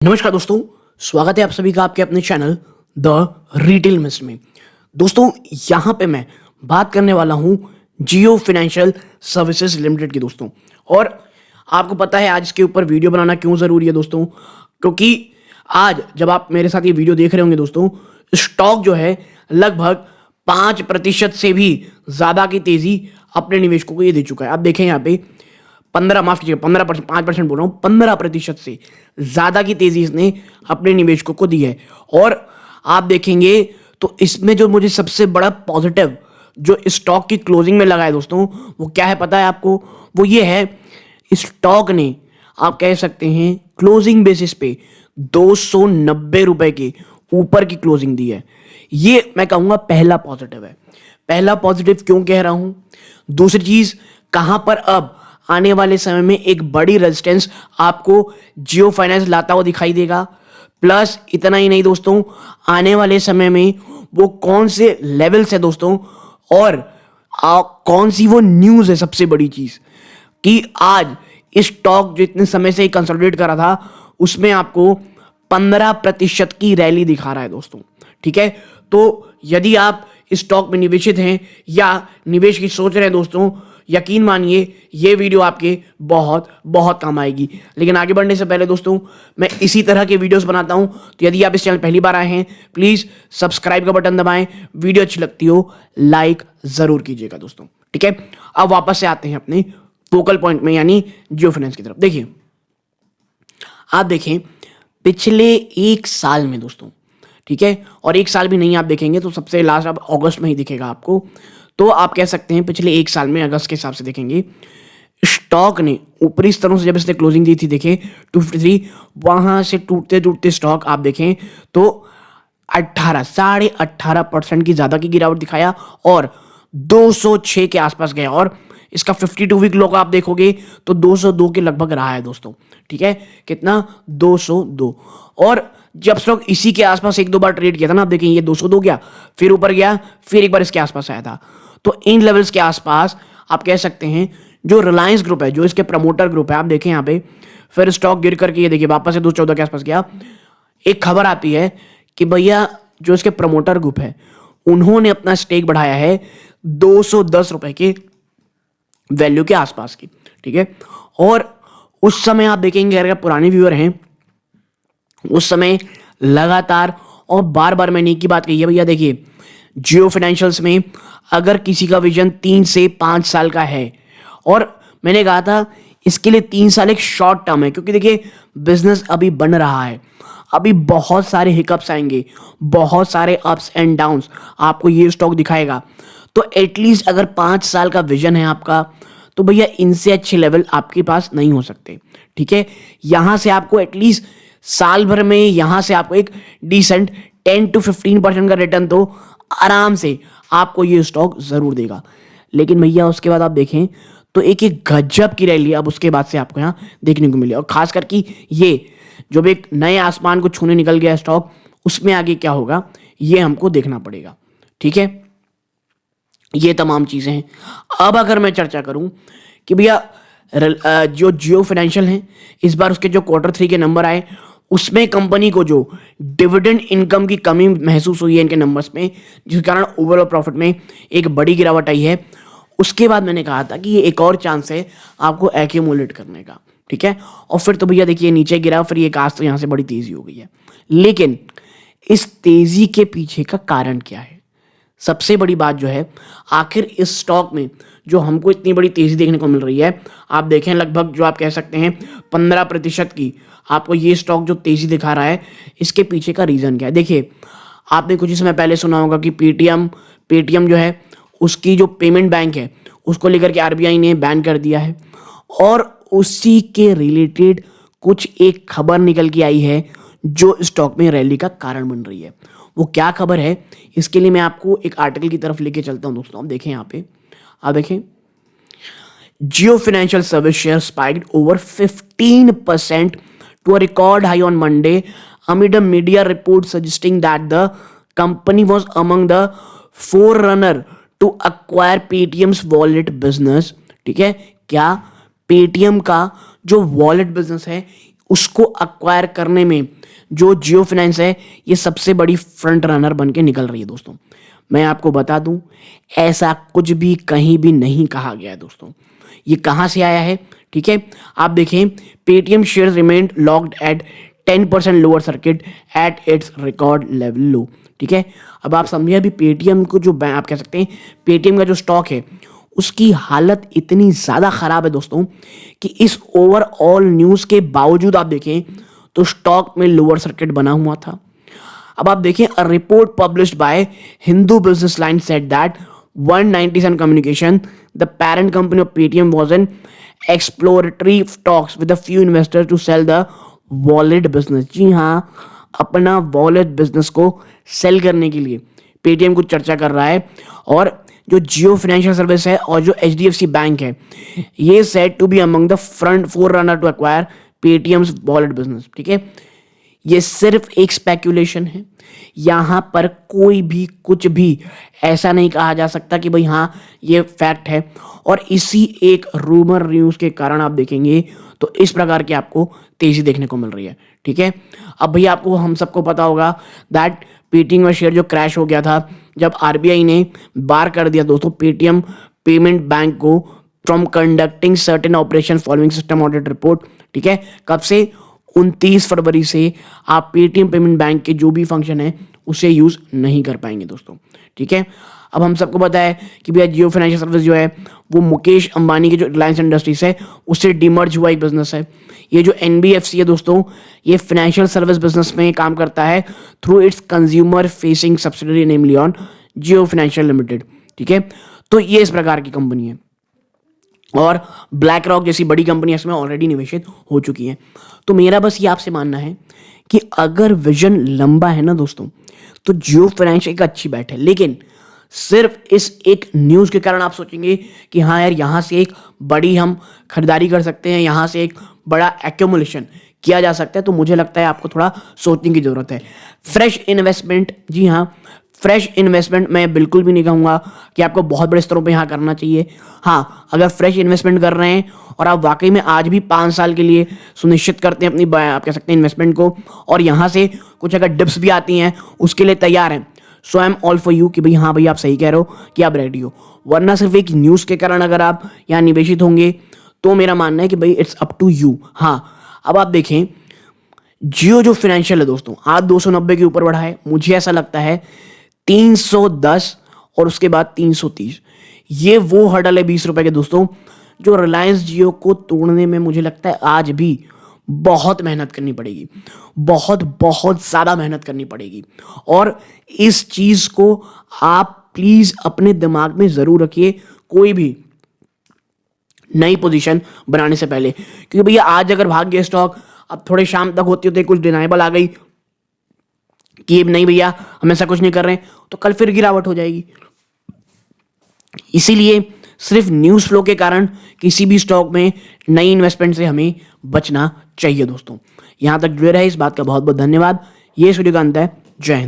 नमस्कार दोस्तों, स्वागत है आप सभी का आपके अपने चैनल द रिटेल मिस्ट में। दोस्तों यहाँ पे मैं बात करने वाला हूँ जियो फाइनेंशियल सर्विसेज लिमिटेड की दोस्तों। और आपको पता है आज इसके ऊपर वीडियो बनाना क्यों ज़रूरी है दोस्तों, क्योंकि आज जब आप मेरे साथ ये वीडियो देख रहे होंगे दोस्तों, स्टॉक जो है लगभग 5% से भी ज़्यादा की तेज़ी अपने निवेशकों को ये दे चुका है। आप देखें यहाँ पे 15% 5% बोल रहा हूँ, 15% से ज़्यादा की तेज़ी इसने अपने निवेशकों को दी है। और आप देखेंगे तो इसमें जो मुझे सबसे बड़ा पॉजिटिव जो स्टॉक की क्लोजिंग में लगा है दोस्तों, वो क्या है पता है आपको? वो ये है, स्टॉक ने आप कह सकते हैं क्लोजिंग बेसिस पे 290 रुपए के ऊपर की क्लोजिंग दी है। ये मैं कहूँगा पहला पॉजिटिव है। पहला पॉजिटिव क्यों कह रहा हूँ? दूसरी चीज़, कहाँ पर अब आने वाले समय में एक बड़ी रेजिस्टेंस आपको जियो फाइनेंस लाता हुआ दिखाई देगा। प्लस इतना ही नहीं दोस्तों, आने वाले समय में वो कौन से लेवल्स है दोस्तों, और कौन सी वो न्यूज़ है सबसे बड़ी चीज़, कि आज स्टॉक जो इतने समय से कंसोलिडेट कर रहा था उसमें आपको 15% की रैली दिखा रहा है दोस्तों। ठीक है, तो यदि आप स्टॉक में निवेशित हैं या निवेश की सोच रहे हैं दोस्तों, यकीन मानिए ये वीडियो आपके बहुत बहुत काम आएगी। लेकिन आगे बढ़ने से पहले दोस्तों, मैं इसी तरह के वीडियोस बनाता हूं, तो यदि आप इस चैनल पहली बार आए हैं प्लीज़ सब्सक्राइब का बटन दबाएं, वीडियो अच्छी लगती हो लाइक ज़रूर कीजिएगा दोस्तों। ठीक है, अब वापस से आते हैं अपने फोकल पॉइंट में, यानी जियो फाइनेंस की तरफ। देखिए, आप देखें पिछले एक साल में दोस्तों, ठीक है, और एक साल भी नहीं आप देखेंगे तो सबसे लास्ट अब अगस्त में ही दिखेगा आपको, तो आप कह सकते हैं पिछले एक साल में अगस्त के हिसाब से देखेंगे, स्टॉक ने ऊपरी स्तरों से जब इसने क्लोजिंग दी थी, देखें 253, वहां से टूटते टूटते स्टॉक आप देखें तो 18.5% की ज्यादा की गिरावट दिखाया और 206 के आसपास गया। और इसका 52 वीक लो का आप देखोगे तो 202 के लगभग रहा है दोस्तों। ठीक है, कितना? 202। और जब स्टॉक इसी के आसपास एक दो बार ट्रेड किया था ना, आप देखें ये 202 गया, फिर ऊपर गया, फिर एक बार इसके आसपास आया था। तो इन लेवल्स के आसपास आप कह सकते हैं जो रिलायंस ग्रुप है, जो इसके प्रमोटर ग्रुप है, आप देखें यहाँ पे, फिर स्टॉक गिर करके ये देखिए वापस से 214 के आसपास गया। एक खबर आती है कि भैया जो इसके प्रमोटर ग्रुप है उन्होंने अपना स्टेक बढ़ाया है 210 रुपए के वैल्यू के आसपास की। ठीक है, और उस समय आप देखेंगे अगर पुराने व्यूअर हैं, उस समय लगातार और बार बार मैंने एक ही बात कही है भैया, देखिए जियो फाइनेंशियल्स में अगर किसी का विजन 3 से 5 साल का है, और मैंने कहा था इसके लिए 3 साल एक शॉर्ट टर्म है, क्योंकि देखिए बिजनेस अभी बन रहा है, अभी बहुत सारे हिकअप्स आएंगे, बहुत सारे अप्स एंड डाउन्स आपको ये स्टॉक दिखाएगा। तो एटलीस्ट अगर 5 साल का विजन है आपका, तो भैया इनसे अच्छे लेवल आपके पास नहीं हो सकते। ठीक है, यहां से आपको एटलीस्ट साल भर में यहां से आपको एक डिसेंट 10 to 15% का रिटर्न तो आराम से आपको ये स्टॉक जरूर देगा। लेकिन भैया उसके बाद आप देखें तो एक एक गजब की रैली अब उसके बाद से आपको यहाँ देखने को मिली, और खास करके ये जब एक नए आसमान को छूने निकल गया स्टॉक, उसमें आगे क्या होगा ये हमको देखना पड़ेगा। ठीक है, ये तमाम चीजें हैं। अब अगर मैं चर्चा करूं कि भैया जो जियो फाइनेंशियल है, इस बार उसके जो Q3 के नंबर आए उसमें कंपनी को जो डिविडेंड इनकम की कमी महसूस हुई है इनके नंबर्स में, जिस कारण ओवरऑल प्रॉफिट में एक बड़ी गिरावट आई है। उसके बाद मैंने कहा था कि ये एक और चांस है आपको एक्यूमुलेट करने का। ठीक है, और फिर तो भैया देखिए नीचे गिरा, फिर ये आज तो यहाँ से बड़ी तेजी हो गई है। लेकिन इस तेजी के पीछे का कारण क्या है? सबसे बड़ी बात जो है, आखिर इस स्टॉक में जो हमको इतनी बड़ी तेजी देखने को मिल रही है, आप देखें लगभग जो आप कह सकते हैं 15% की आपको ये स्टॉक जो तेजी दिखा रहा है, इसके पीछे का रीजन क्या है? देखिए, आपने कुछ ही समय पहले सुना होगा कि पेटीएम जो है उसकी जो पेमेंट बैंक है उसको लेकर के आरबीआई ने बैन कर दिया है, और उसी के रिलेटेड कुछ एक खबर निकल के आई है जो स्टॉक में रैली का कारण बन रही है। वो क्या खबर है, इसके लिए मैं आपको एक आर्टिकल की तरफ लेके चलता हूं दोस्तों। आप देखें यहाँ पे, आप देखें Jio financial service share spiked over 15% to a record high on Monday amid a media report suggesting that the company was among the forerunner to acquire Paytm's wallet business। ठीक है, क्या पेटीएम का जो वॉलेट बिजनेस है उसको acquire करने में जो जियो फाइनेंस है ये सबसे बड़ी फ्रंट रनर बन के निकल रही है दोस्तों। मैं आपको बता दूं, ऐसा कुछ भी कहीं भी नहीं कहा गया है दोस्तों। ये कहाँ से आया है? ठीक है, आप देखें, Paytm share remained locked at 10% lower circuit at its record level low. ठीक है, अब आप समझिए, अभी पेटीएम को जो आप कह सकते हैं पेटीएम का जो स्टॉक है उसकी हालत इतनी ज़्यादा ख़राब है दोस्तों कि इस ओवरऑल न्यूज़ के बावजूद आप देखें तो स्टॉक में लोअर सर्किट बना हुआ था। अब आप देखें, a report published by Hindu business line said that 197 communication the parent company of Paytm was in exploratory talks with a few investors to sell the wallet business. जी हाँ, अपना वॉलेट बिजनेस को सेल करने के लिए पेटीएम कुछ चर्चा कर रहा है। और जो जियो फाइनेंशियल सर्विस है और जो एचडीएफसी बैंक है ये said to be among the front four runner to acquire Paytm's wallet business. ठीक है, ये सिर्फ एक स्पेक्यूलेशन है, यहां पर कोई भी कुछ भी ऐसा नहीं कहा जा सकता कि भाई हाँ ये फैक्ट है। और इसी एक रूमर न्यूज के कारण आप देखेंगे तो इस प्रकार की आपको तेजी देखने को मिल रही है। ठीक है, अब भैया आपको हम सबको पता होगा दैट पेटीएम का शेयर जो क्रैश हो गया था जब आरबीआई ने बार कर दिया दोस्तों पेटीएम पेमेंट बैंक को from conducting certain operation following system audit report. ठीक है, कब से? 29 फरवरी से आप पेटीएम पेमेंट बैंक के जो भी फंक्शन है उसे यूज नहीं कर पाएंगे दोस्तों। ठीक है, अब हम सबको पता है कि भैया जियो फाइनेंशियल सर्विस जो है वो मुकेश अंबानी के जो रिलायंस इंडस्ट्रीज है उससे डिमर्ज हुआ एक बिजनेस है। ये जो एनबीएफसी है दोस्तों ये फाइनेंशियल सर्विस बिजनेस में काम करता है through it's consumer facing subsidiary namely on Jio financial limited. ठीक है, तो ये इस प्रकार की कंपनी है और ब्लैक रॉक जैसी बड़ी कंपनी इसमें ऑलरेडी निवेशित हो चुकी हैं। तो मेरा बस ये आपसे मानना है कि अगर विजन लंबा है ना दोस्तों तो जियो फाइनेंस एक अच्छी बैट है, लेकिन सिर्फ इस एक न्यूज़ के कारण आप सोचेंगे कि हाँ यार यहाँ से एक बड़ी हम खरीदारी कर सकते हैं, यहाँ से एक बड़ा एक्यूमुलेशन किया जा सकता है, तो मुझे लगता है आपको थोड़ा सोचने की ज़रूरत है। फ्रेश इन्वेस्टमेंट, जी हाँ, फ्रेश इन्वेस्टमेंट मैं बिल्कुल भी नहीं कहूँगा कि आपको बहुत बड़े स्तरों पे यहाँ करना चाहिए। हाँ, अगर फ्रेश इन्वेस्टमेंट कर रहे हैं और आप वाकई में आज भी 5 साल के लिए सुनिश्चित करते हैं अपनी आप कह सकते हैं इन्वेस्टमेंट को, और यहाँ से कुछ अगर डिप्स भी आती हैं उसके लिए तैयार हैं, so I am all for you कि भाई हाँ भाई आप सही कह रहे हो कि आप रेडी हो। वरना सिर्फ एक न्यूज़ के कारण अगर आप यहाँ निवेशित होंगे तो मेरा मानना है कि भाई इट्स अप टू यू। हाँ, अब आप देखें जियो जो फाइनेंशियल है दोस्तों आज 290 के ऊपर बढ़ा है, मुझे ऐसा लगता है 310 और उसके बाद 330 ये वो हर्डल है 20 रुपए के दोस्तों जो रिलायंस जियो को तोड़ने में मुझे लगता है आज भी बहुत मेहनत करनी पड़ेगी, बहुत बहुत ज़्यादा मेहनत करनी पड़ेगी। और इस चीज़ को आप प्लीज़ अपने दिमाग में ज़रूर रखिए कोई भी नई पोजीशन बनाने से पहले, क्योंकि भैया आज अगर भाग गया स्टॉक, अब थोड़े शाम तक होती होती कुछ डिनाइबल आ गई कि नहीं भैया हम ऐसा कुछ नहीं कर रहे हैं, तो कल फिर गिरावट हो जाएगी। इसीलिए सिर्फ न्यूज़ फ्लो के कारण किसी भी स्टॉक में नई इन्वेस्टमेंट से हमें बचना चाहिए दोस्तों। यहां तक जुड़े रहे, इस बात का बहुत बहुत धन्यवाद। ये वीडियो का अंत है। जय हिंद।